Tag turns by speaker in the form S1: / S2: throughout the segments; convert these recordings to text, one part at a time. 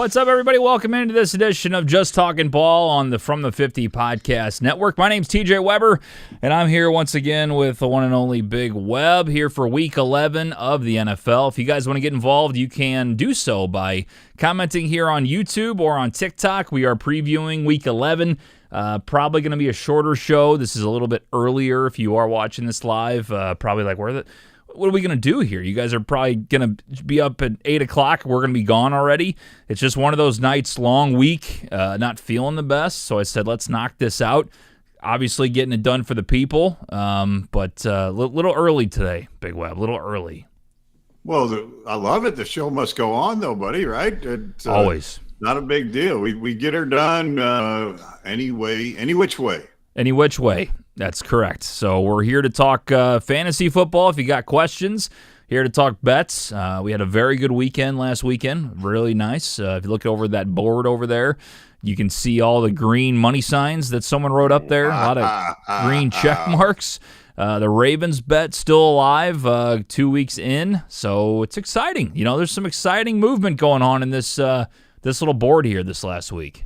S1: What's up, everybody? Welcome into this edition of Just Talkin' Ball on the From the 50 Podcast Network. My name's TJ Weber, and I'm here once again with the one and only Big Web here for Week 11 of the NFL. If you guys want to get involved, you can do so by commenting here on YouTube or on TikTok. We are previewing Week 11. Probably going to be a shorter show. This is a little bit earlier if you are watching this live. Probably like, what are we going to do here? You guys are probably going to be up at 8 o'clock. We're going to be gone already. It's just one of those nights, long week, not feeling the best. So I said, let's knock this out. Obviously getting it done for the people, but a little early today, Big Web, a little early.
S2: Well, I love it. The show must go on, though, buddy, right? It's,
S1: always.
S2: Not a big deal. We get her done any which way.
S1: Any which way. That's correct. So we're here to talk fantasy football. If you got questions, here to talk bets. We had a very good weekend last weekend. Really nice. If you look over that board over there, you can see all the green money signs that someone wrote up there. A lot of green check marks. The Ravens bet still alive 2 weeks in. So it's exciting. You know, there's some exciting movement going on in this little board here this last week.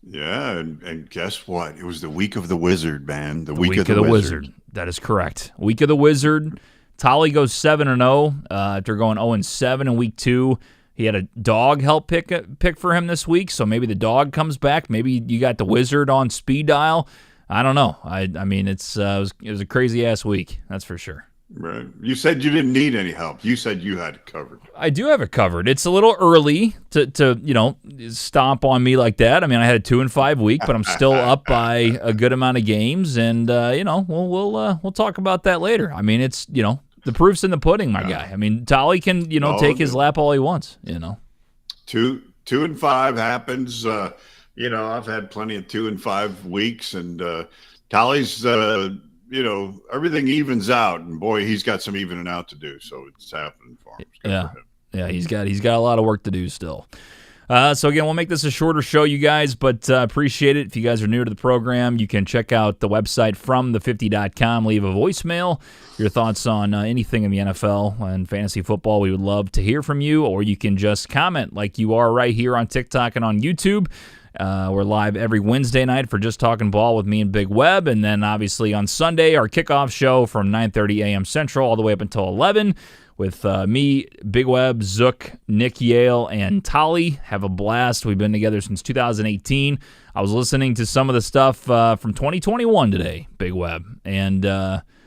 S2: Yeah, and guess what? It was the week of the Wizard, man. The week
S1: of the Wizard. That is correct. Week of the Wizard. Tolly goes 7-0 after going 0-7 in week 2. He had a dog help pick for him this week, so maybe the dog comes back. Maybe you got the Wizard on speed dial. I don't know. I mean, it was a crazy ass week. That's for sure.
S2: Right. You said you didn't need any help. You said you had it covered.
S1: I do have it covered. It's a little early to stomp on me like that. I mean, I had a 2-5 week, but I'm still up by a good amount of games, and we'll talk about that later. I mean, it's the proof's in the pudding, my guy. I mean, Tolly can take his lap all he wants.
S2: 2-5 happens. I've had plenty of 2-5 weeks, and Tolly's. Everything evens out, and boy, he's got some evening out to do. So it's happening for him.
S1: Yeah, he's got a lot of work to do still. So again, we'll make this a shorter show, you guys, but appreciate it. If you guys are new to the program, you can check out the website fromthe50.com. Leave a voicemail, your thoughts on anything in the NFL and fantasy football. We would love to hear from you, or you can just comment like you are right here on TikTok and on YouTube. We're live every Wednesday night for Just Talking Ball with me and Big Web, and then obviously on Sunday, our kickoff show from 9:30 a.m. Central all the way up until 11 with me, Big Web, Zook, Nick Yale, and Tolly. Have a blast. We've been together since 2018. I was listening to some of the stuff from 2021 today, Big Web, and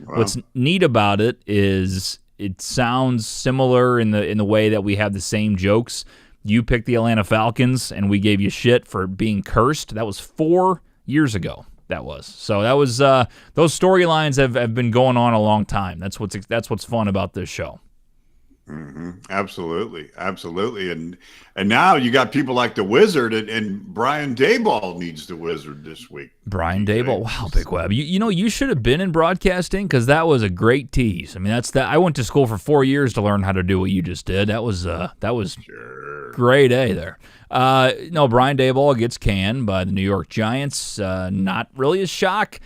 S1: what's neat about it is it sounds similar in the way that we have the same jokes. You picked the Atlanta Falcons, and we gave you shit for being cursed. That was 4 years ago. So that was those storylines have been going on a long time. That's what's fun about this show.
S2: Mm-hmm. Absolutely, and now you got people like the Wizard, and Brian Daboll needs the Wizard this week.
S1: Brian Daboll, wow, Big Web. You should have been in broadcasting because that was a great tease. I mean, I went to school for 4 years to learn how to do what you just did. That was
S2: sure.
S1: Great A there. No, Brian Daboll gets canned by the New York Giants. Not really a shock.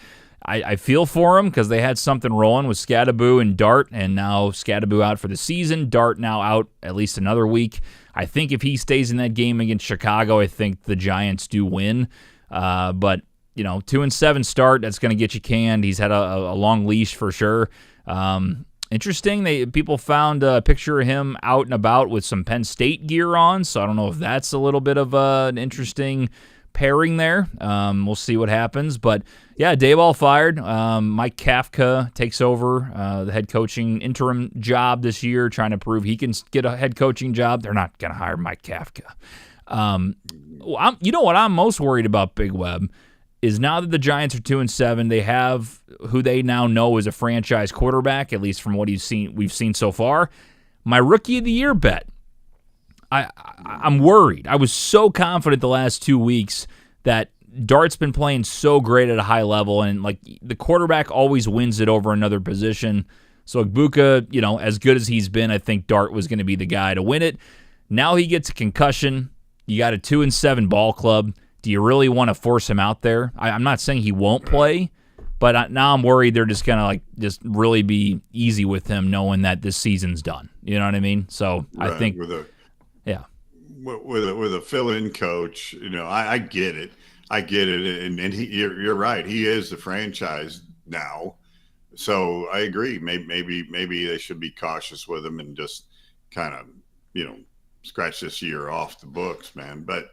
S1: I feel for him because they had something rolling with Scadaboo and Dart, and now Scadaboo out for the season. Dart now out at least another week. I think if he stays in that game against Chicago, I think the Giants do win. But 2-7 start, that's going to get you canned. He's had a long leash for sure. Interesting, people found a picture of him out and about with some Penn State gear on, so I don't know if that's a little bit of an interesting pairing there. We'll see what happens. But, yeah, Daboll fired. Mike Kafka takes over the head coaching interim job this year, trying to prove he can get a head coaching job. They're not going to hire Mike Kafka. You know what I'm most worried about, Big Web, is now that the Giants are 2-7, they have who they now know is a franchise quarterback, at least from what we've seen so far. My Rookie of the Year bet. I'm worried. I was so confident the last 2 weeks that Dart's been playing so great at a high level, and like the quarterback always wins it over another position. So Igbukah, as good as he's been, I think Dart was going to be the guy to win it. Now he gets a concussion. You got a 2-7 ball club. Do you really want to force him out there? I'm not saying he won't play, but now I'm worried they're just going to just really be easy with him knowing that this season's done. You know what I mean? So
S2: right,
S1: I think,
S2: with a fill-in coach, I get it. I get it, and you're right. He is the franchise now, so I agree. Maybe they should be cautious with him and just kind of you know scratch this year off the books, man. But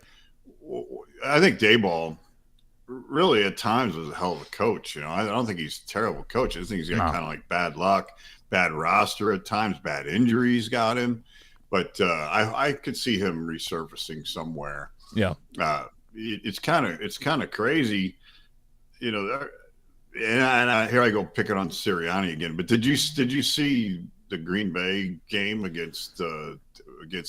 S2: I think Dayball really at times was a hell of a coach. I don't think he's a terrible coach. I just think he's got kind of like bad luck, bad roster at times, bad injuries got him. But I could see him resurfacing somewhere.
S1: Yeah.
S2: It's kind of crazy, and here I go picking on Sirianni again. But did you see the Green Bay game against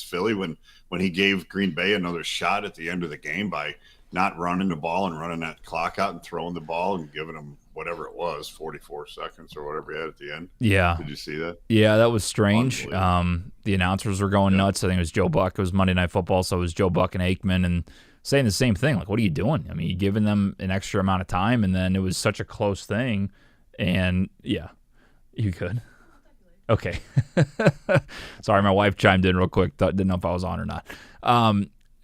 S2: Philly when he gave Green Bay another shot at the end of the game by not running the ball and running that clock out and throwing the ball and giving them whatever it was, 44 seconds or whatever he had at the end?
S1: Yeah.
S2: Did you see that?
S1: Yeah, that was strange. The announcers were going nuts. I think it was Joe Buck. It was Monday Night Football, so it was Joe Buck and Aikman and saying the same thing. Like, what are you doing? I mean, you're giving them an extra amount of time, and then it was such a close thing. And, yeah, you could. Okay. Sorry, my wife chimed in real quick. Didn't know if I was on or not.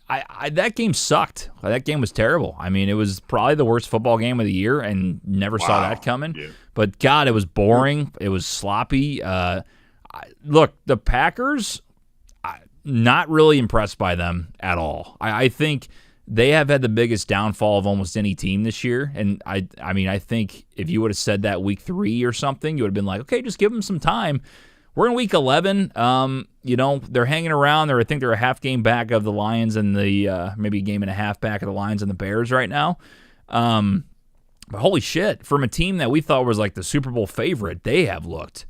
S1: That game sucked. That game was terrible. I mean, it was probably the worst football game of the year, and never saw that coming. Yeah. But, God, it was boring. It was sloppy. Look, the Packers, not really impressed by them at all. I think they have had the biggest downfall of almost any team this year. And, I mean, I think if you would have said that week 3 or something, you would have been like, okay, just give them some time. We're in week 11. They're hanging around. I think they're a half game back of the Lions and maybe a game and a half back of the Lions and the Bears right now. But holy shit, from a team that we thought was like the Super Bowl favorite, they have looked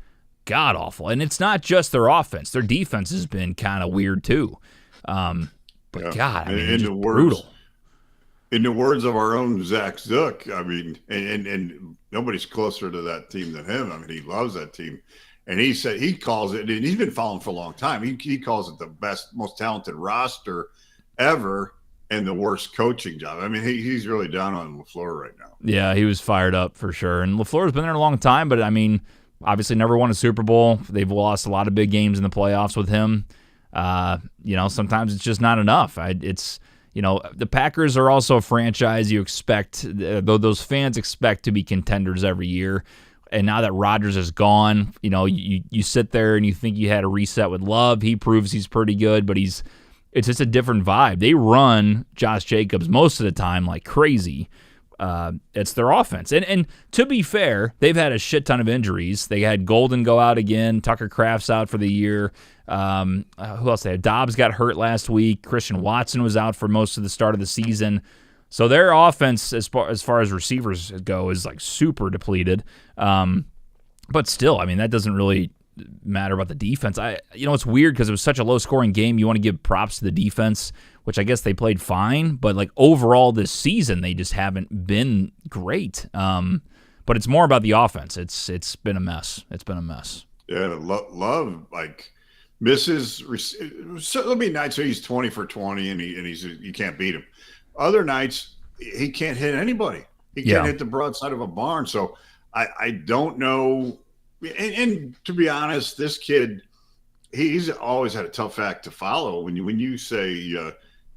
S1: god awful. And it's not just their offense. Their defense has been kind of weird too. God, I mean, it's brutal.
S2: In the words of our own Zach Zook, I mean, and nobody's closer to that team than him. I mean, he loves that team. And he said he calls it, and he's been following for a long time. He calls it the best, most talented roster ever, and the worst coaching job. I mean, he's really down on LaFleur right now.
S1: Yeah, he was fired up for sure. And LaFleur's been there a long time, but I mean, obviously never won a Super Bowl. They've lost a lot of big games in the playoffs with him. Sometimes it's just not enough. The Packers are also a franchise you expect, though those fans expect to be contenders every year. And now that Rodgers is gone, you sit there and you think you had a reset with Love. He proves he's pretty good, but it's just a different vibe. They run Josh Jacobs most of the time like crazy. It's their offense. And to be fair, they've had a shit ton of injuries. They had Golden go out again. Tucker Kraft's out for the year. Who else they had? Dobbs got hurt last week. Christian Watson was out for most of the start of the season. So their offense, as far as receivers go, is like super depleted. But still, I mean, that doesn't really matter about the defense. It's weird because it was such a low-scoring game. You want to give props to the defense, which I guess they played fine. But like overall this season, they just haven't been great. But it's more about the offense. It's been a mess. It's been a mess.
S2: Yeah, Love like misses. So there'll be nights where he's 20 for 20 and you can't beat him. Other nights, he can't hit anybody. He can't hit the broadside of a barn. So I don't know. And to be honest, this kid, he's always had a tough act to follow. When you say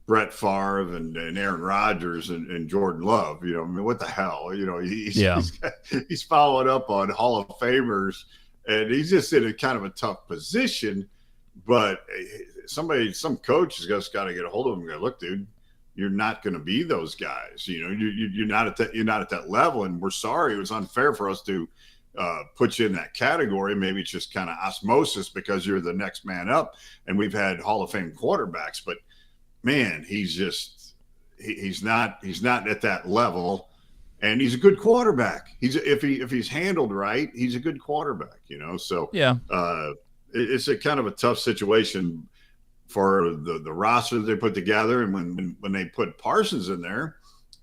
S2: Brett Favre and Aaron Rodgers and Jordan Love, I mean, what the hell? He's following up on Hall of Famers, and he's just in a kind of a tough position. But some coach has just got to get a hold of him and go, look, dude, you're not going to be those guys. You're not at that level, and we're sorry. It was unfair for us to put you in that category. Maybe it's just kind of osmosis because you're the next man up, and we've had Hall of Fame quarterbacks. But man, he's not at that level, and he's a good quarterback. If he's handled right, he's a good quarterback. So
S1: yeah,
S2: it's a kind of a tough situation for the roster they put together. And when they put Parsons in there,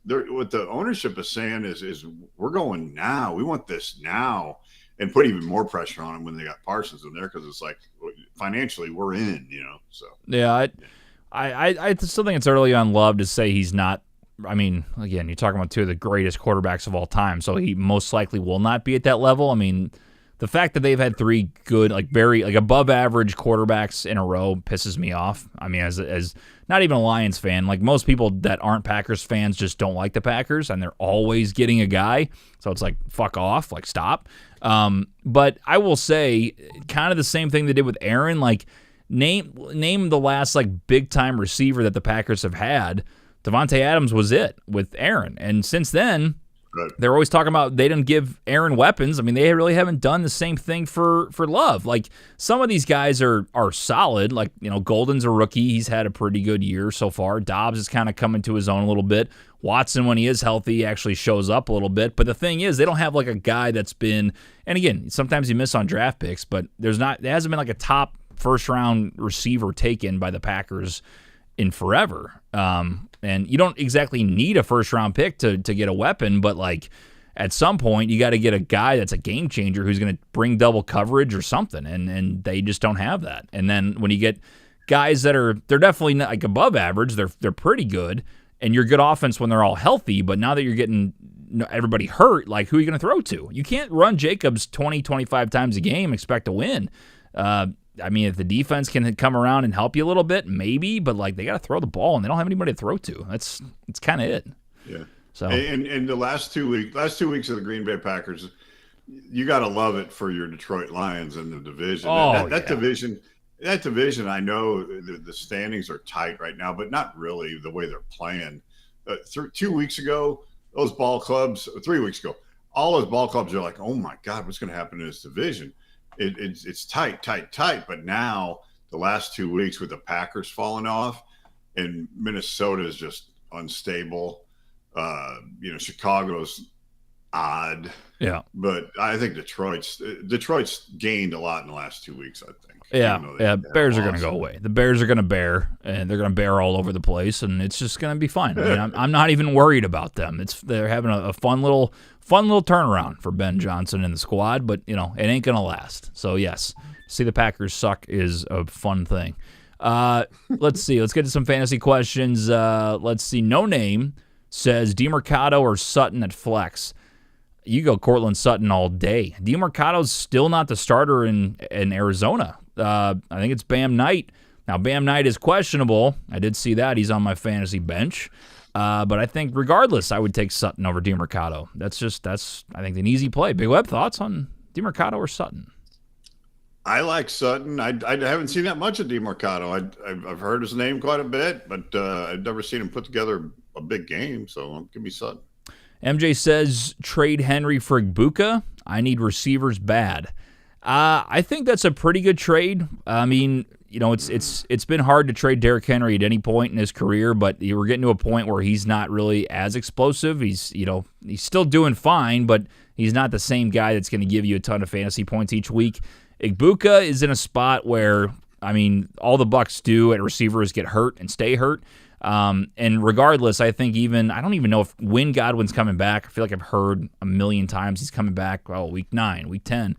S2: what the ownership is saying is we're going now. We want this now, and put even more pressure on them when they got Parsons in there, because it's like financially we're in, So
S1: yeah, I still think it's early on Love to say he's not. I mean, again, you're talking about two of the greatest quarterbacks of all time, so he most likely will not be at that level. I mean, the fact that they've had 3 good, like very like above average quarterbacks in a row pisses me off. I mean, as not even a Lions fan, like most people that aren't Packers fans just don't like the Packers, and they're always getting a guy. So it's like, fuck off, like stop. But I will say, kind of the same thing they did with Aaron. Like name the last like big time receiver that the Packers have had. Devontae Adams was it with Aaron, and since then.
S2: Right.
S1: They're always talking about they didn't give Aaron weapons. I mean, they really haven't done the same thing for Love. Like, some of these guys are solid. Like, Golden's a rookie. He's had a pretty good year so far. Dobbs is kind of coming to his own a little bit. Watson, when he is healthy, actually shows up a little bit. But the thing is, they don't have like a guy that's been, and again, sometimes you miss on draft picks, but there hasn't been like a top first-round receiver taken by the Packers in forever. And you don't exactly need a first-round pick to get a weapon, but like at some point you got to get a guy that's a game changer who's going to bring double coverage or something, and they just don't have that. And then when you get guys they're definitely not like above average, they're pretty good, and you're good offense when they're all healthy, but now that you're getting everybody hurt, like who are you going to throw to? You can't run Jacobs 20, 25 times a game and expect to win. I mean, if the defense can come around and help you a little bit, maybe, but like they got to throw the ball and they don't have anybody to throw to. It's kind of it.
S2: Yeah.
S1: So
S2: and the last 2 weeks of the Green Bay Packers, you got to love it for your Detroit Lions in the division.
S1: Oh,
S2: that division. I know the standings are tight right now, but not really the way they're playing. 2 weeks ago, those ball clubs. 3 weeks ago, all those ball clubs are like, oh my God, what's going to happen in this division? It's tight. But now the last 2 weeks with the Packers falling off and Minnesota is just unstable. Chicago's odd.
S1: Yeah.
S2: But I think Detroit's gained a lot in the last 2 weeks, I think.
S1: Yeah. Bears are going to go away. The Bears are going to bear, and they're going to bear all over the place, and it's just going to be fine. I mean, I'm not even worried about them. They're having a fun little turnaround for Ben Johnson and the squad, but it ain't going to last. So yes, see the Packers suck is a fun thing. Let's see. Let's get to some fantasy questions. Let's see. No Name says DeMarcado or Sutton at flex. You go Cortland Sutton all day. DeMarcado's still not the starter in Arizona. I think it's Bam Knight. Now, Bam Knight is questionable. I did see that. He's on my fantasy bench. But I think regardless, I would take Sutton over DeMarcado. That's I think an easy play. Big Web, thoughts on DeMarcado or Sutton?
S2: I like Sutton. I haven't seen that much of DeMarcado. I've heard his name quite a bit, but I've never seen him put together a big game. So give me Sutton.
S1: MJ says trade Henry for Igbukah. I need receivers bad. I think that's a pretty good trade. I mean, it's been hard to trade Derrick Henry at any point in his career, but we're getting to a point where he's not really as explosive. He's still doing fine, but he's not the same guy that's going to give you a ton of fantasy points each week. Igbukah is in a spot where, I mean, all the Bucs do at receiver is get hurt and stay hurt. And regardless, I think I don't even know when Godwin's coming back. I feel like I've heard a million times he's coming back. Well, week 9, week 10.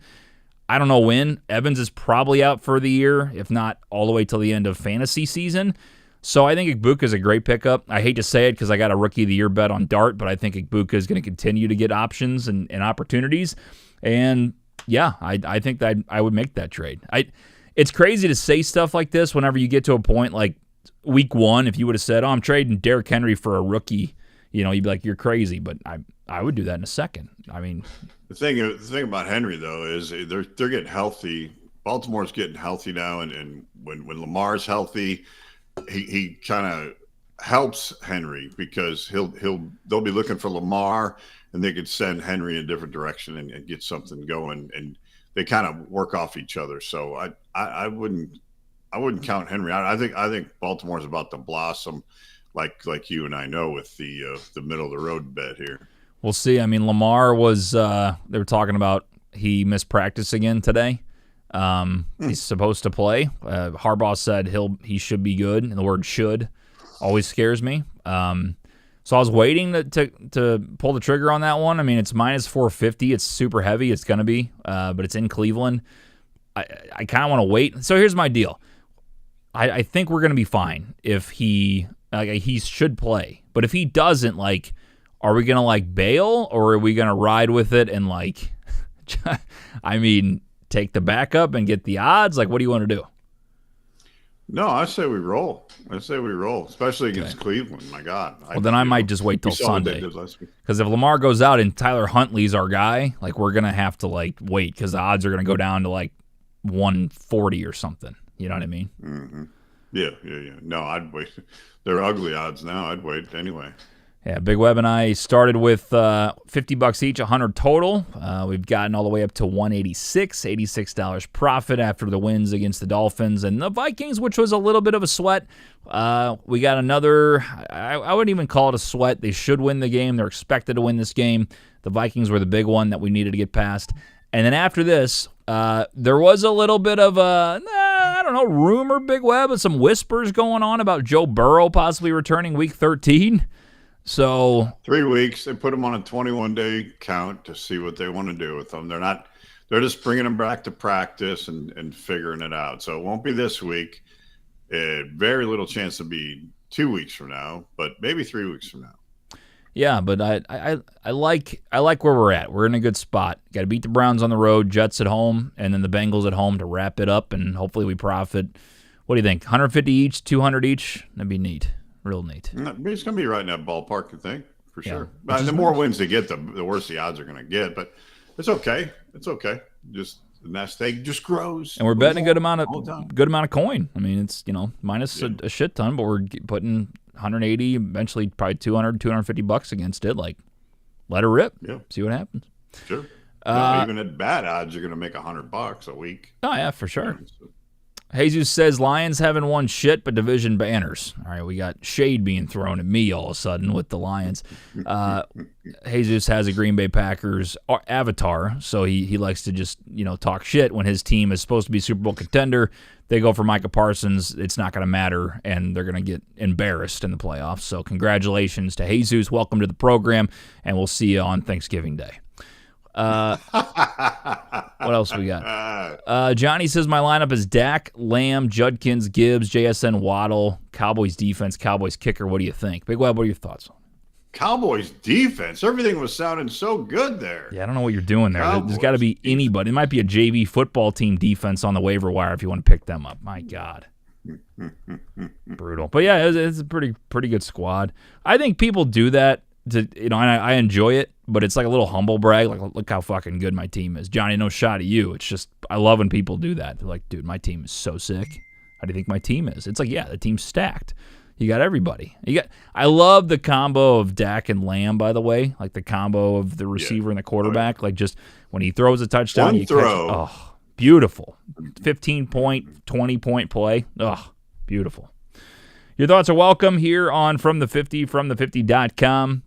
S1: I don't know when. Evans is probably out for the year, if not all the way till the end of fantasy season. So I think Igbukah is a great pickup. I hate to say it because I got a Rookie of the Year bet on Dart, but I think Igbukah is going to continue to get options and opportunities. And yeah, I think that I would make that trade. It's crazy to say stuff like this whenever you get to a point like week 1. If you would have said, I'm trading Derrick Henry for a rookie, you'd be like, you're crazy. But I would do that in a second. I mean,
S2: the thing about Henry though is they're getting healthy. Baltimore's getting healthy now, and when Lamar's healthy, he kind of helps Henry because they'll be looking for Lamar, and they could send Henry in a different direction and get something going, and they kind of work off each other. So I wouldn't count Henry out. I think Baltimore's about to blossom, like you and I know with the middle of the road bet here.
S1: We'll see. I mean, Lamar was they were talking about he missed practice again today. He's supposed to play. Harbaugh said he should be good, and the word "should" always scares me. So I was waiting to pull the trigger on that one. I mean, it's minus 450. It's super heavy. It's going to be, but it's in Cleveland. I kind of want to wait. So here's my deal. I think we're going to be fine if he should play. But if he doesn't, are we going to bail, or are we going to ride with it and I mean, take the backup and get the odds. Like, what do you want to do?
S2: No, I say we roll. Especially against Cleveland. My God.
S1: Well, then I might just wait till Sunday. Because if Lamar goes out and Tyler Huntley's our guy, like, we're going to have to, like, wait because the odds are going to go down to, like, 140 or something. You know what I mean?
S2: Mm-hmm. Yeah. No, I'd wait. They're ugly odds now. I'd wait anyway.
S1: Yeah, Big Web and I started with $50 each, 100 total. We've gotten all the way up to 186, $86 profit after the wins against the Dolphins and the Vikings, which was a little bit of a sweat. We got another, I wouldn't even call it a sweat. They should win the game. They're expected to win this game. The Vikings were the big one that we needed to get past. And then after this, there was a little bit of a, I don't know, rumor, Big Web, and some whispers going on about Joe Burrow possibly returning week 13. So
S2: 3 weeks, they put them on a 21-day count to see what they want to do with them. They're just bringing them back to practice and figuring it out. So it won't be this week. Very little chance to be 2 weeks from now, but maybe 3 weeks from now.
S1: Yeah, but I like where we're at. We're in a good spot. Got to beat the Browns on the road, Jets at home, and then the Bengals at home to wrap it up, and hopefully we profit. What do you think? 150 each, 200 each? That'd be neat. Real neat.
S2: It's going to be right in that ballpark, I think, for sure. The more wins they get, the worse the odds are going to get. But it's okay. Just the nest egg just grows.
S1: And we're betting a good amount of coin. I mean, it's minus a shit ton, but we're putting 180, eventually probably 200, $250 against it. Like, let her rip.
S2: Yeah.
S1: See what happens.
S2: Sure. Even at bad odds, you're going to make $100 a week.
S1: Oh yeah, for sure. Jesus says Lions haven't won shit but division banners. All right, we got shade being thrown at me all of a sudden with the Lions. Jesus has a Green Bay Packers avatar, so he likes to just talk shit when his team is supposed to be Super Bowl contender. They go for Micah Parsons. It's not going to matter, and they're going to get embarrassed in the playoffs. So congratulations to Jesus. Welcome to the program, and we'll see you on Thanksgiving Day. What else we got? Johnny says my lineup is Dak, Lamb, Judkins, Gibbs, JSN, Waddle, Cowboys defense, Cowboys kicker. What do you think? Big Web, what are your thoughts?
S2: Cowboys defense. Everything was sounding so good there.
S1: Yeah, I don't know what you're doing there. There's got to be anybody. It might be a JV football team defense on the waiver wire if you want to pick them up. My God. Brutal. But yeah, it's a pretty good squad. I think people do that and I enjoy it, but it's like a little humble brag. Like, look how fucking good my team is. Johnny, no shot at you. It's just, I love when people do that. They're like, dude, my team is so sick. How do you think my team is? It's like, yeah, the team's stacked. You got everybody. I love the combo of Dak and Lamb, by the way. Like the combo of the receiver and the quarterback. Like just when he throws a touchdown,
S2: you throw.
S1: Oh, beautiful. 15-point, 20-point play. Oh, beautiful. Your thoughts are welcome here on From the 50, from50.com.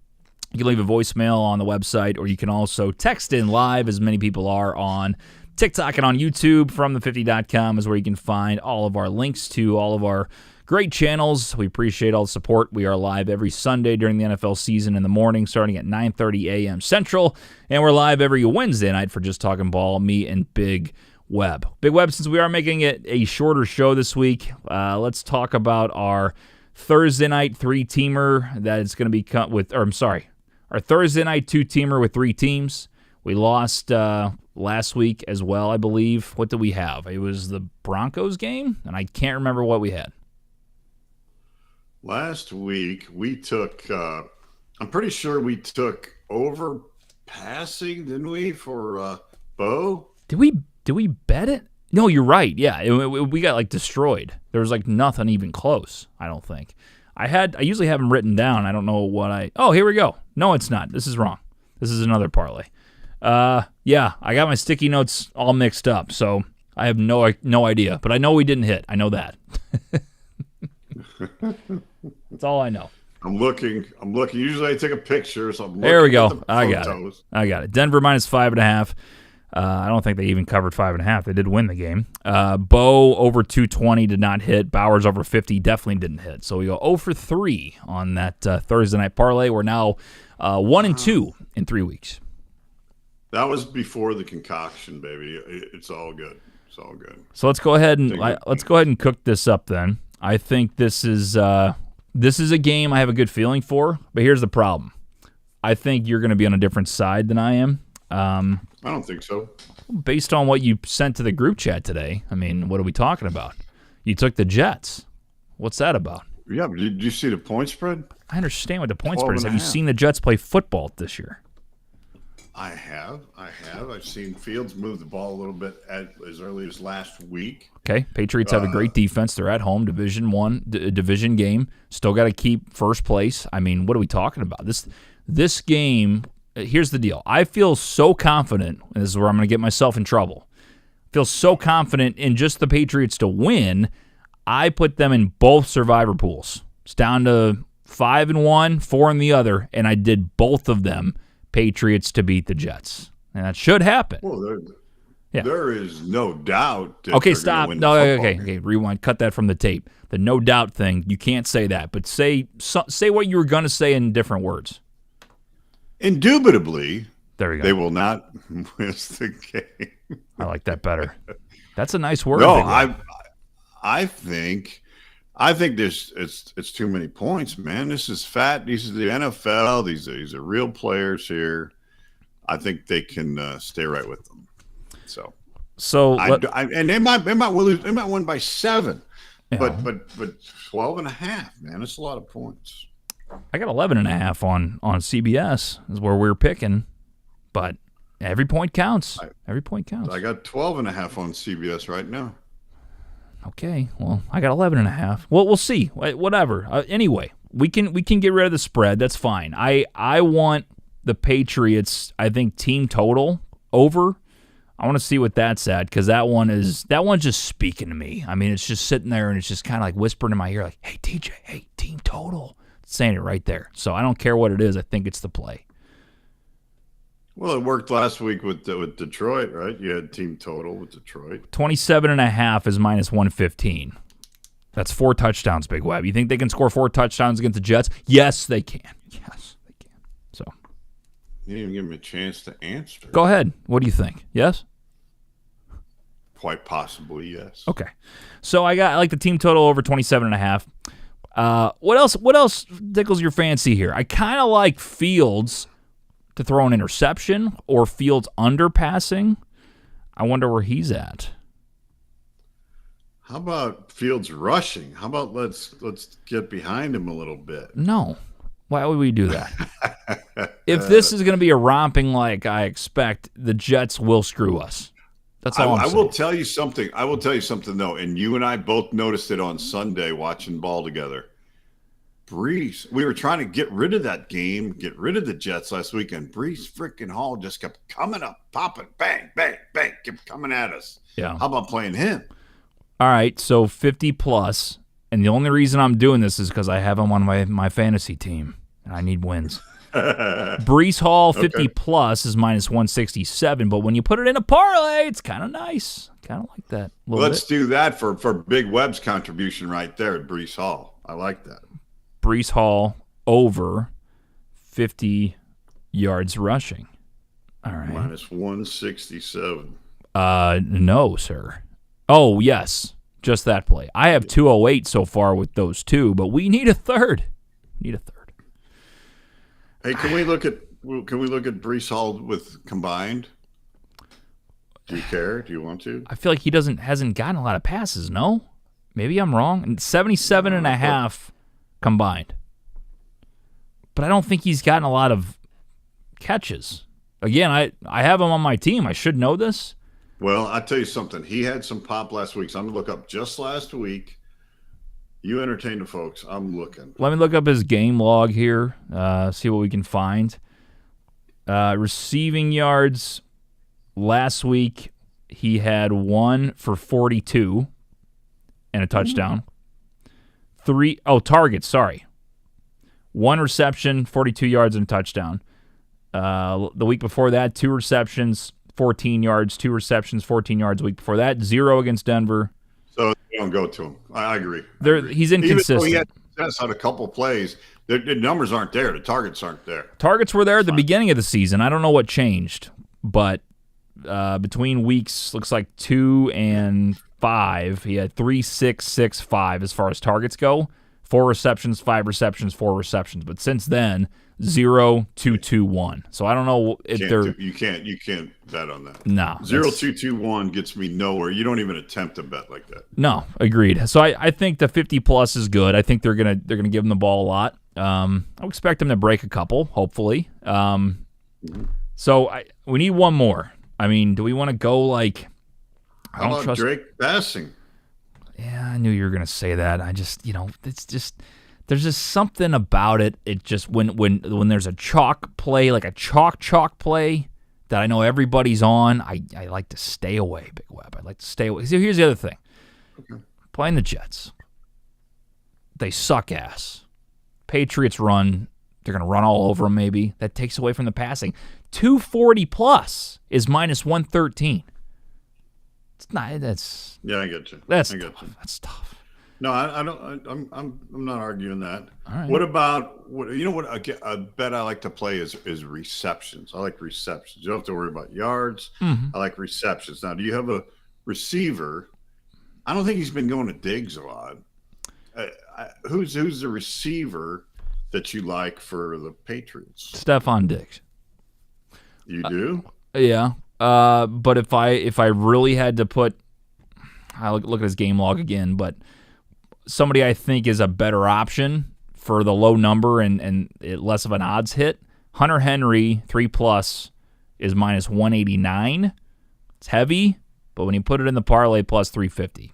S1: You can leave a voicemail on the website, or you can also text in live, as many people are on TikTok and on YouTube. From the50.com is where you can find all of our links to all of our great channels. We appreciate all the support. We are live every Sunday during the NFL season in the morning, starting at 9:30 a.m. Central, and we're live every Wednesday night for Just Talking Ball, me and Big Web. Big Web, since we are making it a shorter show this week, let's talk about our Thursday night three-teamer that is going to be our Thursday night two-teamer with three teams. We lost last week as well, I believe. What did we have? It was the Broncos game, and I can't remember what we had.
S2: Last week, we took, I'm pretty sure we took over passing, didn't we, for Bo?
S1: Did we bet it? No, you're right. Yeah, we got like destroyed. There was like nothing even close, I don't think. I usually have them written down. I don't know what oh, here we go. No, it's not. This is wrong. This is another parlay. Yeah, I got my sticky notes all mixed up, so I have no idea. But I know we didn't hit. I know that. That's all I know.
S2: I'm looking. Usually I take a picture, so I'm looking.
S1: There we go. I got it. Denver minus 5.5. I don't think they even covered 5.5. They did win the game. Bo over 220 did not hit. Bowers over 50 definitely didn't hit. So we go 0 for 3 on that Thursday night parlay. We're now 1-2 in 3 weeks.
S2: That was before the concoction, baby. It's all good. It's all good.
S1: So let's go ahead and cook this up then. I think this is a game I have a good feeling for. But here's the problem. I think you're going to be on a different side than I am.
S2: I don't think so.
S1: Based on what you sent to the group chat today, I mean, what are we talking about? You took the Jets. What's that about?
S2: Yeah, but did you see the point spread?
S1: I understand what the point
S2: 12
S1: spread is.
S2: and
S1: Have
S2: a
S1: you
S2: half.
S1: seen the Jets play football this year?
S2: I have. I've seen Fields move the ball a little bit as early as last week.
S1: Okay, Patriots have a great defense. They're at home, division game. Still got to keep first place. I mean, what are we talking about? This game. Here's the deal. I feel so confident, and this is where I'm going to get myself in trouble. I feel so confident in just the Patriots to win. I put them in both survivor pools. It's down to 5 in one, 4 in the other, and I did both of them. Patriots to beat the Jets, and that should happen.
S2: Well, there is no doubt. That
S1: Okay,
S2: they're gonna
S1: stop.
S2: win
S1: No,
S2: the football
S1: okay,
S2: game.
S1: rewind. Cut that from the tape. The no doubt thing. You can't say that, but say what you were going to say in different words.
S2: Indubitably,
S1: There we go.
S2: they will not miss the game.
S1: I like that better. That's a nice word.
S2: No,
S1: Big Red.
S2: I think it's too many points, man. This is fat. These are the NFL. These are real players here. I think they can stay right with them. And they might lose. They might win by 7,
S1: Yeah.
S2: but 12 and a half, man. It's a lot of points.
S1: I got 11.5 on CBS is where we're picking, but every point counts. Every point counts.
S2: I got 12 and a half on CBS right now.
S1: Okay, well, I got 11.5. Well, we'll see. Whatever. Anyway, we can get rid of the spread. That's fine. I want the Patriots. I think team total over. I want to see what that's at because that one's just speaking to me. I mean, it's just sitting there and it's just kind of like whispering in my ear, like, "Hey, TJ, hey, team total." It's saying it right there. So I don't care what it is. I think it's the play.
S2: Well, it worked last week with Detroit, right? You had team total with Detroit.
S1: 27.5 is minus 115. That's 4 touchdowns, Big Web. You think they can score 4 touchdowns against the Jets? Yes, they can. Yes, they can. So
S2: You didn't even give me a chance to answer.
S1: go ahead. What do you think? Yes?
S2: Quite possibly, yes.
S1: Okay. So I like the team total over 27.5. What else tickles your fancy here? I kind of like Fields to throw an interception or Fields underpassing. I wonder where he's at.
S2: How about Fields rushing? How about let's get behind him a little bit?
S1: No. Why would we do that? If this is going to be a romping like I expect, the Jets will screw us. That's all I'm saying.
S2: will tell you something. I will tell you something, though, and you and I both noticed it on Sunday watching ball together. Brees, we were trying to get rid of that game, get rid of the Jets last week, and Brees freaking Hall just kept coming up, popping, bang, bang, bang, kept coming at us.
S1: Yeah.
S2: How about playing him?
S1: All right, so 50 plus, and the only reason I'm doing this is because I have him on my fantasy team, and I need wins. Brees Hall 50 plus is minus 167, but when you put it in a parlay, it's kind of nice. Kind of like that.
S2: Let's do that for Big Webb's contribution right there at Brees Hall. I like that.
S1: Brees Hall over 50 yards rushing. All right.
S2: Minus 167.
S1: No, sir. Oh, yes. Just that play. I have 208 so far with those two, but we need a third.
S2: Hey, can we look at Brees Hall with combined? Do you care? Do you want to?
S1: I feel like he hasn't gotten a lot of passes, no? Maybe I'm wrong. And 77.5 combined. But I don't think he's gotten a lot of catches. Again, I have him on my team. I should know this.
S2: Well, I'll tell you something. He had some pop last week, so I'm going to look up just last week. You entertain the folks. I'm looking.
S1: Let me look up his game log here, see what we can find. Receiving yards last week, he had 1 for 42 and a touchdown. Targets, sorry. 1 reception, 42 yards and a touchdown. The week before that, 2 receptions, 14 yards, 2 receptions, 14 yards. The week before that, 0 against Denver.
S2: So don't go to him. I agree.
S1: He's inconsistent.
S2: Even though he had success on a couple plays, the numbers aren't there. The targets aren't there.
S1: Targets were there at the beginning of the season. I don't know what changed, but between weeks, looks like 2 and 5, he had 3, 6, 6, 5 as far as targets go. 4 receptions, 5 receptions, 4 receptions. But since then, 0, 2, 2, 1. So I don't know if
S2: you can't bet on that.
S1: No.
S2: 0, 2, 2, 1 gets me nowhere. You don't even attempt a bet like that.
S1: No, agreed. So I think the 50 plus is good. I think they're gonna give him the ball a lot. I expect him to break a couple, hopefully. So we need one more. I mean, do we want to go like? I don't
S2: trust Drake passing.
S1: Yeah, I knew you were gonna say that. I just, it's just there's just something about it. It just when there's a chalk play, like a chalk play that I know everybody's on, I like to stay away, Big Web. I like to stay away. So here's the other thing. Okay. Playing the Jets. They suck ass. Patriots run. They're going to run all over them maybe. That takes away from the passing. 240 plus is minus 113. It's not. That's.
S2: Yeah, I get you.
S1: That's tough.
S2: No, I don't. I'm not arguing that.
S1: All right.
S2: What about a bet I like to play is receptions. I like receptions. You don't have to worry about yards.
S1: Mm-hmm.
S2: I like receptions. Now, do you have a receiver? I don't think he's been going to Diggs a lot. Who's the receiver that you like for the Patriots?
S1: Stephon Diggs.
S2: You do?
S1: Yeah. But if I really had to put, I look at his game log again, but somebody I think is a better option for the low number and less of an odds hit, Hunter Henry 3+ is minus 189. It's heavy, but when you put it in the parlay, plus 350.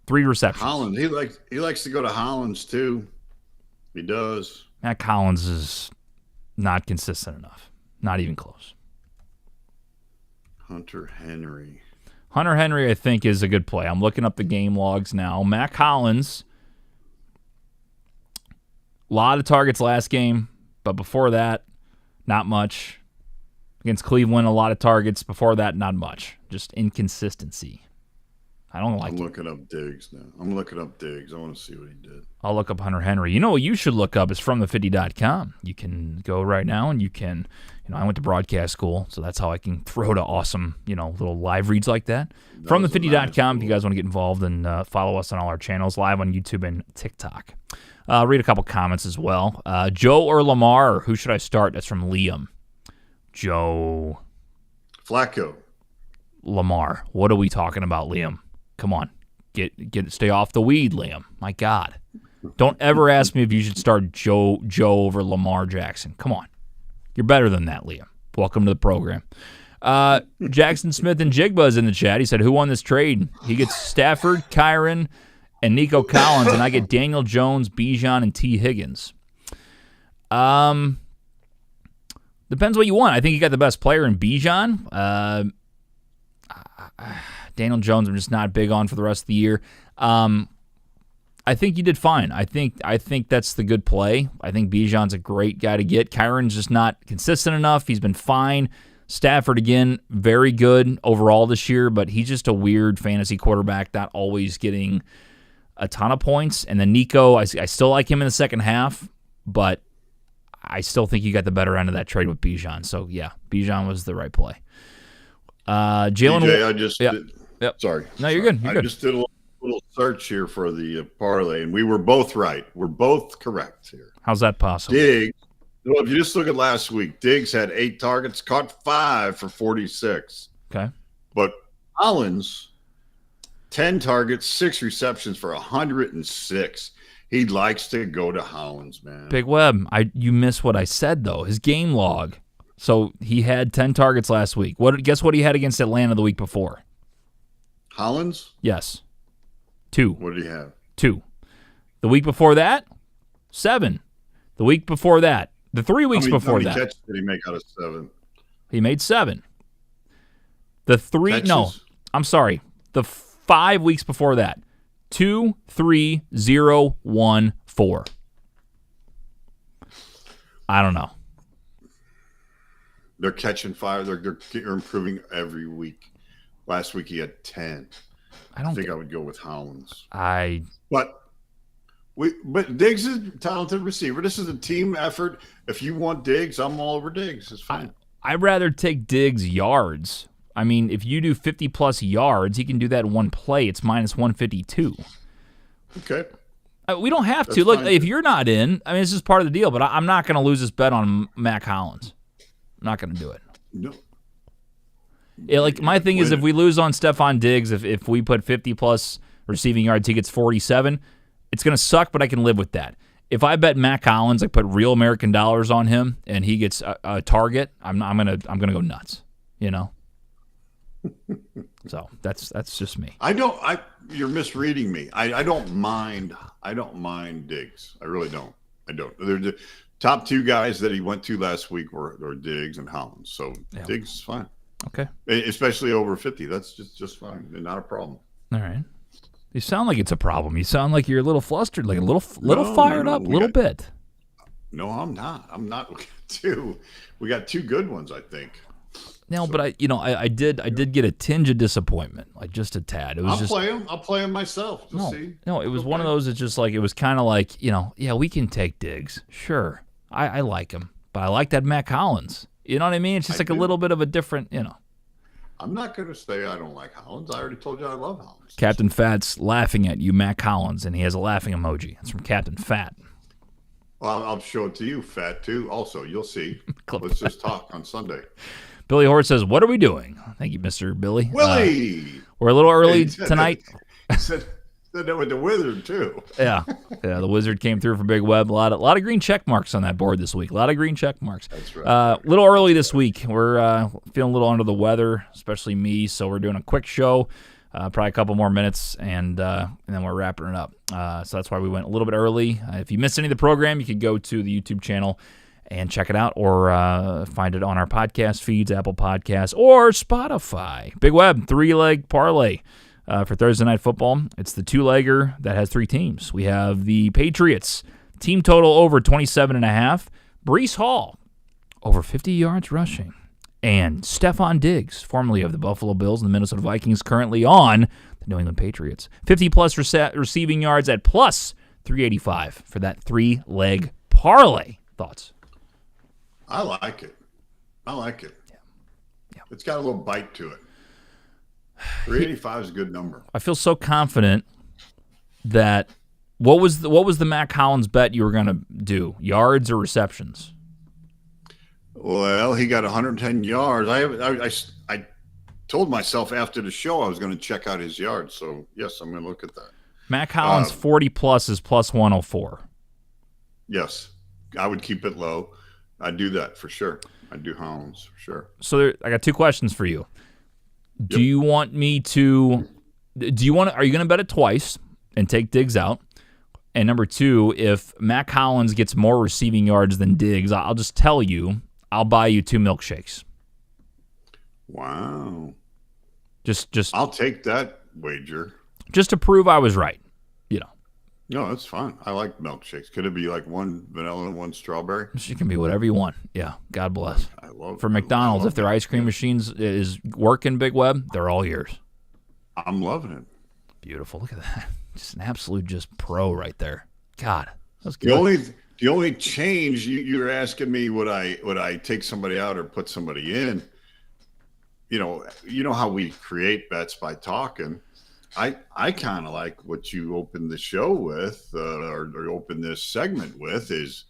S1: 3 receptions.
S2: Hollins, he likes to go to Hollins too. He does.
S1: Matt Collins is not consistent enough. Not even close.
S2: Hunter Henry,
S1: I think, is a good play. I'm looking up the game logs now. Matt Collins, a lot of targets last game, but before that, not much. Against Cleveland, a lot of targets. Before that, not much. Just inconsistency. I don't like it.
S2: I'm looking up Diggs now. I'm looking up Diggs. I want to see what he did.
S1: I'll look up Hunter Henry. You know what you should look up is fromthefitty.com. You can go right now and you can, I went to broadcast school, so that's how I can throw to awesome, little live reads like that. Fromthefitty.com if you guys want to get involved and follow us on all our channels, live on YouTube and TikTok. Read a couple comments as well. Joe or Lamar, who should I start? That's from Liam. Joe.
S2: Flacco.
S1: Lamar. What are we talking about, Liam? Come on. Stay off the weed, Liam. My God. Don't ever ask me if you should start Joe over Lamar Jackson. Come on. You're better than that, Liam. Welcome to the program. Jackson Smith and Jigba is in the chat. He said, who won this trade? He gets Stafford, Kyron, and Nico Collins, and I get Daniel Jones, Bijan, and T. Higgins. Depends what you want. I think you got the best player in Bijan. Daniel Jones, I'm just not big on for the rest of the year. I think you did fine. I think that's the good play. I think Bijan's a great guy to get. Kyron's just not consistent enough. He's been fine. Stafford, again, very good overall this year, but he's just a weird fantasy quarterback, not always getting a ton of points. And then Nico, I still like him in the second half, but I still think you got the better end of that trade with Bijan. So, yeah, Bijan was the right play. Jalen.
S2: Sorry.
S1: No, you're good.
S2: I just did a little search here for the parlay, and we were both right. We're both correct here.
S1: How's that possible?
S2: Diggs. Well, if you just look at last week, Diggs had 8 targets, caught 5 for 46.
S1: Okay.
S2: But Collins, 10 targets, 6 receptions for 106. He likes to go to Hollins, man.
S1: Big Web, you missed what I said, though. His game log. So he had 10 targets last week. Guess what he had against Atlanta the week before?
S2: Hollins?
S1: Yes. 2.
S2: What did he have?
S1: 2. The week before that, 7. The week before that. The 3 weeks before that.
S2: How many catches did he make out of 7?
S1: He made 7. The 3,
S2: catches?
S1: No, I'm sorry. The 5 weeks before that. 2, 3, 0, 1, 4. I don't know.
S2: They're catching 5. They're improving every week. Last week he had 10. I think I would go with Hollins. But Diggs is a talented receiver. This is a team effort. If you want Diggs, I'm all over Diggs. It's fine.
S1: I'd rather take Diggs yards. I mean, if you do 50-plus yards, he can do that in one play. It's minus 152.
S2: Okay.
S1: We don't have to.
S2: That's
S1: Look,
S2: fine.
S1: if you're not in, I mean, it's just part of the deal, but I'm not going to lose this bet on Mac Hollins. I'm not going to do it.
S2: No.
S1: My thing is,
S2: Win
S1: if we lose on Stephon Diggs, if we put 50-plus receiving yards, he gets 47, it's going to suck, but I can live with that. If I bet Mac Hollins, put real American dollars on him, and he gets a target, I'm gonna go nuts. So that's just me.
S2: You're misreading me. I don't mind. I don't mind Diggs. I really don't. I don't. They're the top two guys that he went to last week were Diggs and Hollins. So
S1: Yeah.
S2: Diggs is fine.
S1: Okay.
S2: Especially over 50. That's just fine. Not a problem.
S1: All right. You sound like it's a problem. You sound like you're a little flustered, like a little fired up, a little bit.
S2: No, I'm not. I'm not. We got two good ones, I think.
S1: No, but I did get a tinge of disappointment, like just a tad. It was
S2: I'll play him myself to see.
S1: No, it was one of those. It's just like it was kind of like yeah, we can take Diggs, sure. I like him, but I like that Mac Hollins. You know what I mean? It's just a little bit of a different,
S2: I'm not going to say I don't like Hollins. I already told you I love Hollins.
S1: Captain Fat's laughing at you, Mac Hollins, and he has a laughing emoji. It's from Captain Fat.
S2: Well, I'll show it to you, Fat, too. Also, you'll see. Let's just talk on Sunday.
S1: Billy Hort says, "What are we doing?" Thank you, Mr. Billy.
S2: Willie!
S1: We're a little early tonight.
S2: Said that with the Wizard, too.
S1: Yeah, the Wizard came through for Big Web. A lot of green check marks on that board this week. A lot of green check marks.
S2: That's right.
S1: A little early this week. We're feeling a little under the weather, especially me. So we're doing a quick show, probably a couple more minutes, and then we're wrapping it up. So that's why we went a little bit early. If you missed any of the program, you could go to the YouTube channel and check it out, or find it on our podcast feeds, Apple Podcasts, or Spotify. Big Web, 3-leg parlay. For Thursday Night Football, it's the two-legger that has three teams. We have the Patriots, team total over 27.5. Breece Hall, over 50 yards rushing. And Stephon Diggs, formerly of the Buffalo Bills and the Minnesota Vikings, currently on the New England Patriots. 50-plus receiving yards at plus 385 for that three-leg parlay. Thoughts?
S2: I like it. Yeah. It's got a little bite to it. 385 is a good number.
S1: I feel so confident that what was the Mac Hollins bet you were going to do? Yards or receptions?
S2: Well, he got 110 yards. I told myself after the show I was going to check out his yards. So, yes, I'm going to look at that.
S1: Mac Hollins 40-plus is plus 104.
S2: Yes. I would keep it low. I'd do that for sure. I'd do Hollins for sure.
S1: So I got two questions for you. Are you going to bet it twice and take Diggs out? And number two, if Mac Hollins gets more receiving yards than Diggs, I'll just tell you, I'll buy you 2 milkshakes.
S2: Wow.
S1: Just
S2: I'll take that wager.
S1: Just to prove I was right,
S2: No, that's fine. I like milkshakes. Could it be like one vanilla and one strawberry?
S1: It can be whatever you want. Yeah, God bless. For
S2: I
S1: McDonald's,
S2: love
S1: if their ice cream machines is working, Big Web, they're all yours.
S2: I'm loving it.
S1: Beautiful. Look at that. Just an absolute pro right there. God, that's good.
S2: The only change you're asking me would I take somebody out or put somebody in? You know how we create bets by talking. I kind of like what you opened the show with, or open this segment with, is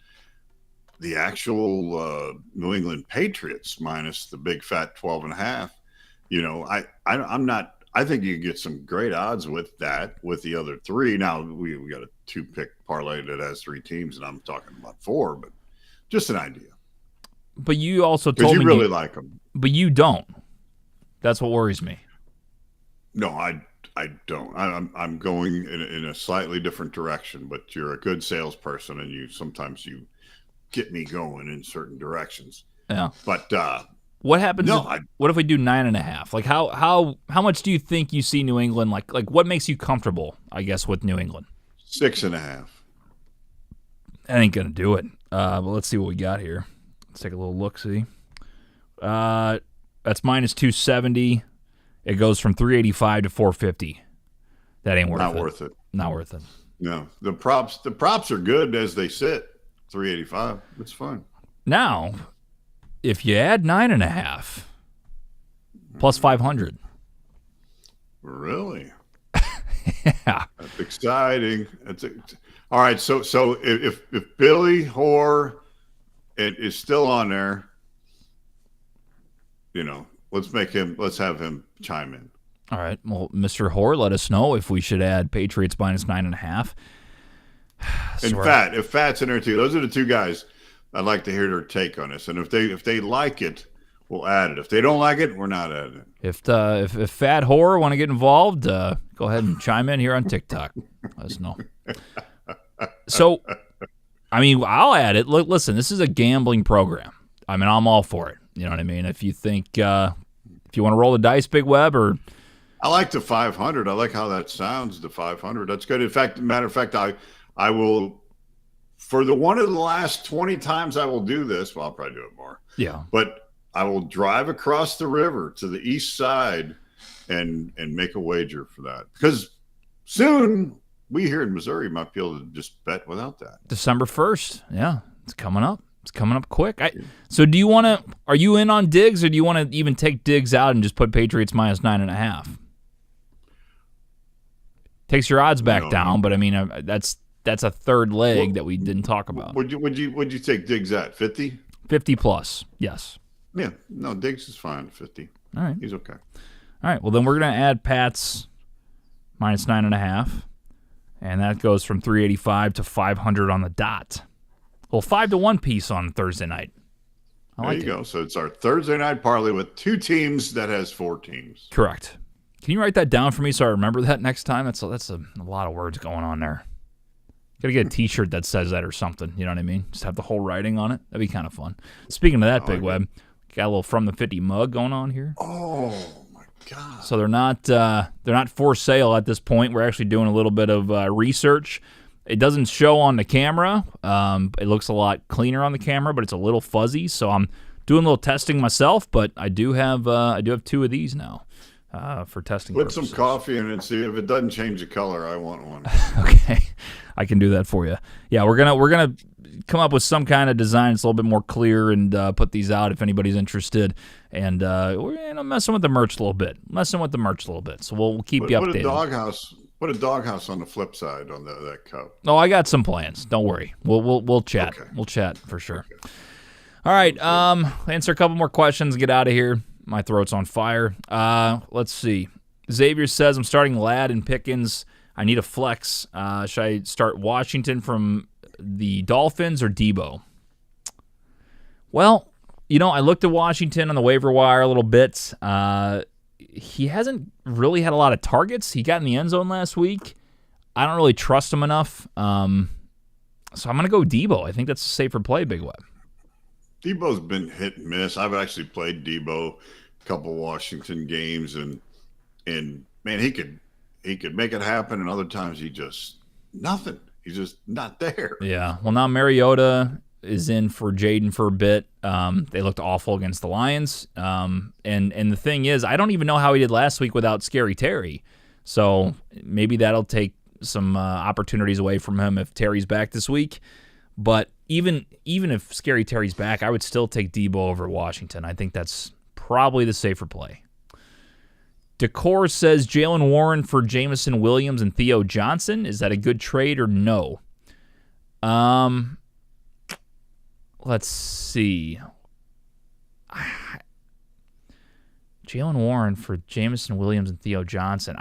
S2: the actual New England Patriots minus the big fat 12.5. I'm not. I think you can get some great odds with that, with the other three. Now we got a 2-pick parlay that has 3 teams, and I'm talking about 4, but just an idea.
S1: But you also told me
S2: you really like them.
S1: But you don't. That's what worries me.
S2: No, I don't. I'm going in a slightly different direction, but you're a good salesperson, and sometimes you get me going in certain directions.
S1: Yeah.
S2: But
S1: what happens? What if we do 9.5? Like how much do you think you see New England? Like what makes you comfortable? I guess with New England.
S2: 6.5.
S1: I ain't gonna do it. But let's see what we got here. Let's take a little look. See. That's minus 270. It goes from 385 to 450. That ain't worth it.
S2: Not worth it.
S1: Not worth it.
S2: No. The props are good as they sit. 385. It's fine.
S1: Now, if you add 9.5 plus 500.
S2: Really?
S1: Yeah.
S2: That's exciting. All right. So if Billy Hoare is still on there, let's have him chime in.
S1: All right. Well, Mr. Hoare, let us know if we should add Patriots minus 9.5.
S2: And if Fat's in there too. Those are the two guys I'd like to hear their take on this. And if they like it, we'll add it. If they don't like it, we're not adding it.
S1: If Fat Hoare want to get involved, go ahead and chime in here on TikTok. Let us know. So, I mean, I'll add it. Look, listen, this is a gambling program. I mean, I'm all for it. You know what I mean? If you think, if you want to roll the dice, Big Web, or
S2: I like the 500. I like how that sounds. The 500. That's good. In fact, matter of fact, I will, for the one of the last 20 times I will do this. Well, I'll probably do it more.
S1: Yeah.
S2: But I will drive across the river to the east side and make a wager for that, because soon we here in Missouri might be able to just bet without that.
S1: December 1st. Yeah, it's coming up. It's coming up quick. So do you want to? Are you in on Diggs, or do you want to even take Diggs out and just put Patriots minus 9.5? Takes your odds back down, but I mean that's a third leg that we didn't talk about.
S2: Would you take Diggs at 50?
S1: 50 plus, yes.
S2: Yeah, no, Diggs is fine. 50.
S1: All right,
S2: he's okay.
S1: All right, well then we're gonna add Pats minus 9.5, and that goes from 385 to 500 on the dot. Well, 5-1 piece on Thursday night.
S2: There you go. So it's our Thursday night parlay with two teams that has 4 teams.
S1: Correct. Can you write that down for me so I remember that next time? That's a lot of words going on there. Gotta get a T-shirt that says that or something. You know what I mean? Just have the whole writing on it. That'd be kind of fun. Speaking of that, Big Web, got a little from the 50 mug going on here.
S2: Oh my God!
S1: So they're not for sale at this point. We're actually doing a little bit of research. It doesn't show on the camera. It looks a lot cleaner on the camera, but it's a little fuzzy. So I'm doing a little testing myself. But I do have 2 of these now for testing.
S2: Put
S1: purposes.
S2: some coffee in it and see if it doesn't change the color. I want one.
S1: Okay, I can do that for you. Yeah, we're gonna come up with some kind of design that's a little bit more clear and put these out if anybody's interested. And we're messing with the merch a little bit. So we'll keep you updated.
S2: Put a doghouse on the flip side on that cup.
S1: Oh, I got some plans. Don't worry. We'll chat.
S2: Okay.
S1: We'll chat for sure.
S2: Okay.
S1: All right. Answer a couple more questions. Get out of here. My throat's on fire. Let's see. Xavier says, I'm starting Ladd and Pickens. I need a flex. Should I start Washington from the Dolphins or Debo? Well, I looked at Washington on the waiver wire a little bit. He hasn't really had a lot of targets. He got in the end zone last week. I don't really trust him enough. So I'm going to go Debo. I think that's a safer play, Big Web.
S2: Debo's been hit and miss. I've actually played Debo a couple Washington games, and man, he could make it happen, and other times he just nothing. He's just not there.
S1: Yeah. Well, now Mariota is in for Jaden for a bit. They looked awful against the Lions. And the thing is, I don't even know how he did last week without Scary Terry. So maybe that'll take some opportunities away from him if Terry's back this week. But even if Scary Terry's back, I would still take Debo over Washington. I think that's probably the safer play. Decor says Jalen Warren for Jamison Williams and Theo Johnson. Is that a good trade or no? Let's see. Jalen Warren for Jamison Williams and Theo Johnson.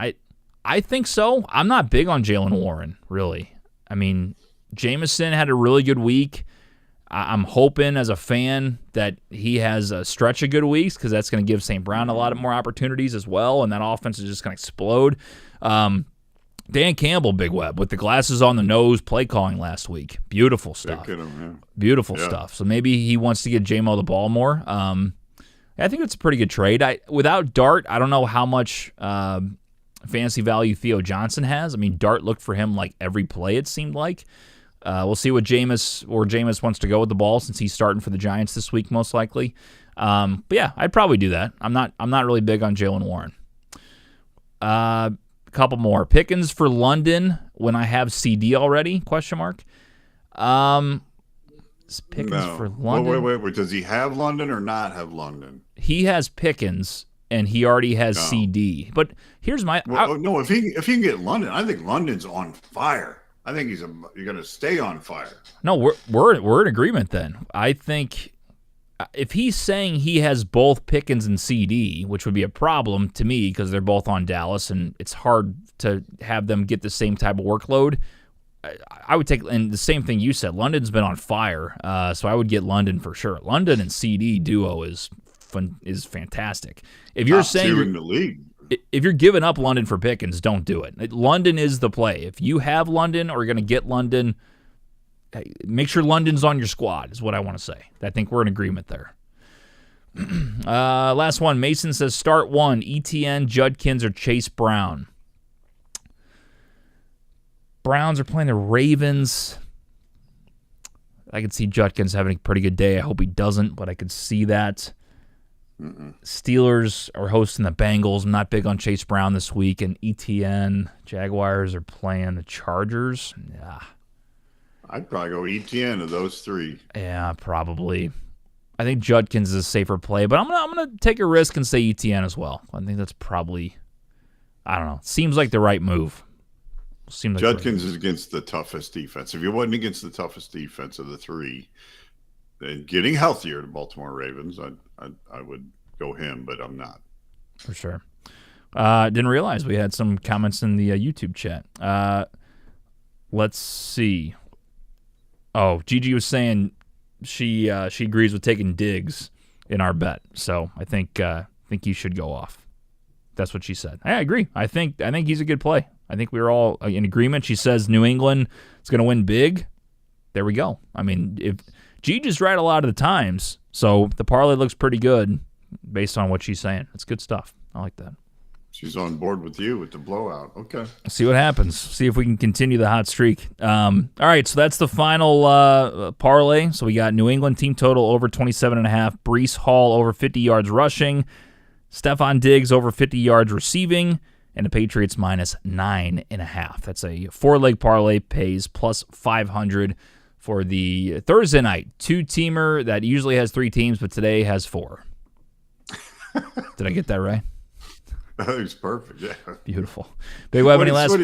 S1: I think so. I'm not big on Jalen Warren, really. I mean, Jamison had a really good week. I'm hoping as a fan that he has a stretch of good weeks because that's going to give St. Brown a lot of more opportunities as well, and that offense is just going to explode. Dan Campbell, Big Web, with the glasses on the nose, play calling last week. Beautiful stuff. Beautiful stuff. So maybe he wants to get J-Mo the ball more. I think it's a pretty good trade. Without Dart, I don't know how much fantasy value Theo Johnson has. I mean, Dart looked for him like every play, it seemed like. We'll see what Jameis wants to go with the ball since he's starting for the Giants this week, most likely. But yeah, I'd probably do that. I'm not really big on Jalen Warren. A couple more. Pickens for London when I have CD already? Question mark. Pickens for London.
S2: Wait. Does he have London or not have London?
S1: He has Pickens and he already has CD. But here's my
S2: no. If he can get London, I think London's on fire. I think you're going to stay on fire.
S1: No, we're in agreement then. I think if he's saying he has both Pickens and CD, which would be a problem to me because they're both on Dallas and it's hard to have them get the same type of workload, I would take, and the same thing you said, London's been on fire, so I would get London for sure. London and CD duo is fantastic. If you're saying
S2: in the league,
S1: if you're giving up London for Pickens, don't do it. London is the play. If you have London or you're going to get London, make sure London's on your squad is what I want to say. I think we're in agreement there. Last one. Mason says start one, ETN, Judkins, or Chase Brown. Browns are playing the Ravens. I could see Judkins having a pretty good day. I hope he doesn't, but I could see that. Steelers are hosting the Bengals. I'm not big on Chase Brown this week. And ETN, Jaguars are playing the Chargers. Yeah.
S2: I'd probably go ETN of those three.
S1: Yeah, probably. I think Judkins is a safer play, but I'm gonna take a risk and say ETN as well. I think that's probably, I don't know. Seems like the right move.
S2: Judkins is against the toughest defense. If he wasn't against the toughest defense of the three, then getting healthier, the Baltimore Ravens, I would go him, but I'm not.
S1: For sure. Didn't realize we had some comments in the YouTube chat. Let's see. Oh, Gigi was saying she agrees with taking Diggs in our bet, so I think you should go off. That's what she said. I agree. I think he's a good play. I think we were all in agreement. She says New England is going to win big. There we go. I mean, if Gigi's right a lot of the times, so the parlay looks pretty good based on what she's saying. It's good stuff. I like that.
S2: She's on board with you with the blowout. Okay.
S1: See what happens. See if we can continue the hot streak. All right, so that's the final parlay. So we got New England team total over 27.5, Breece Hall over 50 yards rushing, Stephon Diggs over 50 yards receiving, and the Patriots minus 9.5. That's a 4-leg parlay, pays plus 500 for the Thursday night 2-teamer that usually has 3 teams, but today has 4. Did I get that right?
S2: That was perfect, yeah.
S1: Beautiful. Big Web, any last...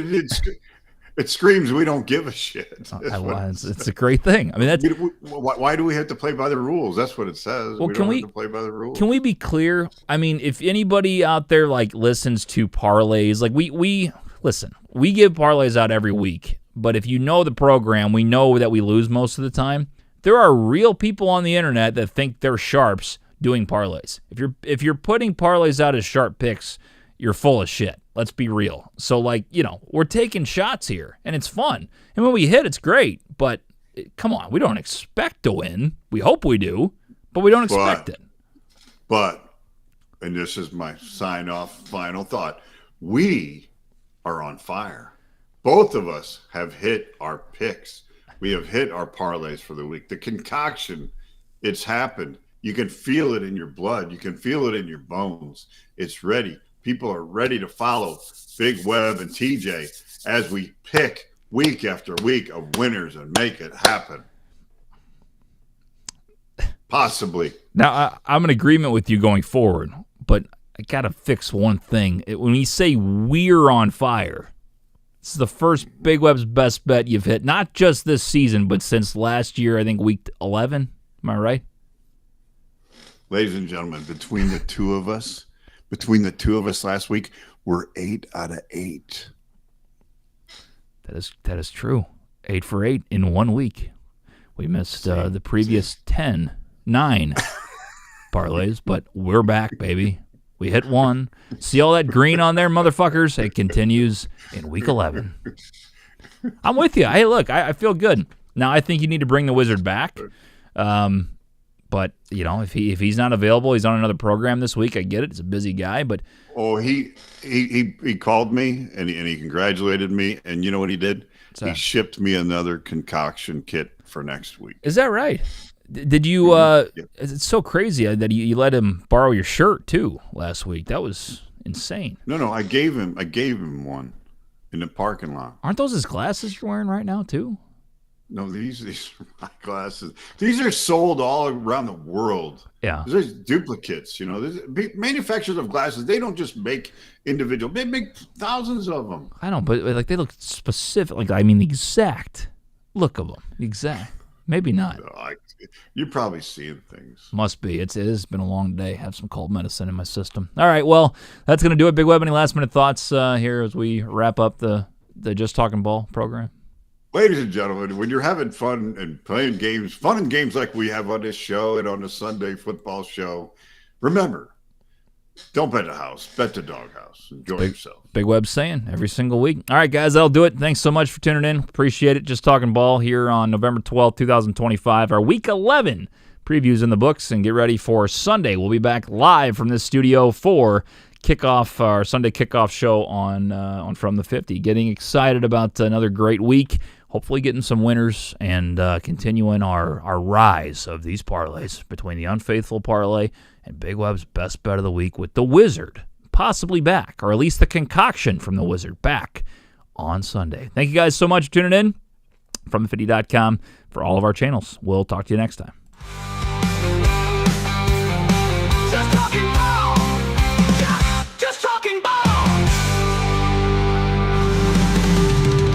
S2: It screams we don't give a shit.
S1: It's a great thing. I mean, that's
S2: why do we have to play by the rules? That's what it says.
S1: Well,
S2: we don't have to play by the rules.
S1: Can we be clear? I mean, if anybody out there like listens to parlays, like we listen, we give parlays out every week. But if you know the program, we know that we lose most of the time. There are real people on the internet that think they're sharps doing parlays. If you're putting parlays out as sharp picks, you're full of shit. Let's be real. So, we're taking shots here, and it's fun. And when we hit, it's great. But, come on, we don't expect to win. We hope we do, but we don't expect it.
S2: But, and this is my sign-off final thought, we are on fire. Both of us have hit our picks. We have hit our parlays for the week. The concoction, it's happened. You can feel it in your blood. You can feel it in your bones. It's ready. People are ready to follow Big Web and TJ as we pick week after week of winners and make it happen. Possibly.
S1: Now, I'm in agreement with you going forward, but I got to fix one thing. When you say we're on fire, this is the first Big Web's best bet you've hit, not just this season, but since last year, I think week 11. Am I right?
S2: Ladies and gentlemen, between the two of us last week, we're 8 out of 8.
S1: That is true. 8 for 8 in 1 week. We missed the previous 9 parlays, but we're back, baby. We hit 1. See all that green on there, motherfuckers? It continues in week 11. I'm with you. Hey, look, I feel good. Now, I think you need to bring the Wizard back. But, if he's not available, he's on another program this week. I get it. He's a busy guy, but
S2: he called me and he congratulated me, and you know what he did? He shipped me another concoction kit for next week.
S1: Is that right? Did you It's so crazy that you let him borrow your shirt too last week. That was insane.
S2: No, I gave him one in the parking lot.
S1: Aren't those his glasses you're wearing right now too?
S2: No, these are my glasses. These are sold all around the world.
S1: Yeah.
S2: There's duplicates, you know. Manufacturers of glasses, they don't just make individual. They make thousands of them.
S1: I don't, but like they look specific. Like I mean, the exact look of them. Exact. Maybe not.
S2: You're probably seeing things.
S1: Must be. It has been a long day. I have some cold medicine in my system. All right. Well, that's going to do it. Big Web, any last minute thoughts here as we wrap up the Just Talking Ball program?
S2: Ladies and gentlemen, when you're having fun and playing games, fun and games like we have on this show and on the Sunday football show, remember, don't bet the house, bet the doghouse. Enjoy yourself.
S1: Big Web saying every single week. All right, guys, that'll do it. Thanks so much for tuning in. Appreciate it. Just Talking Ball here on November 12th, 2025. Our Week 11 previews in the books, and get ready for Sunday. We'll be back live from this studio for kickoff, our Sunday kickoff show on From the 50. Getting excited about another great week. Hopefully getting some winners and continuing our rise of these parlays between the Unfaithful Parlay and Big Web's Best Bet of the Week with the Wizard possibly back, or at least the concoction from the Wizard back on Sunday. Thank you guys so much for tuning in. From the50.com for all of our channels. We'll talk to you next time.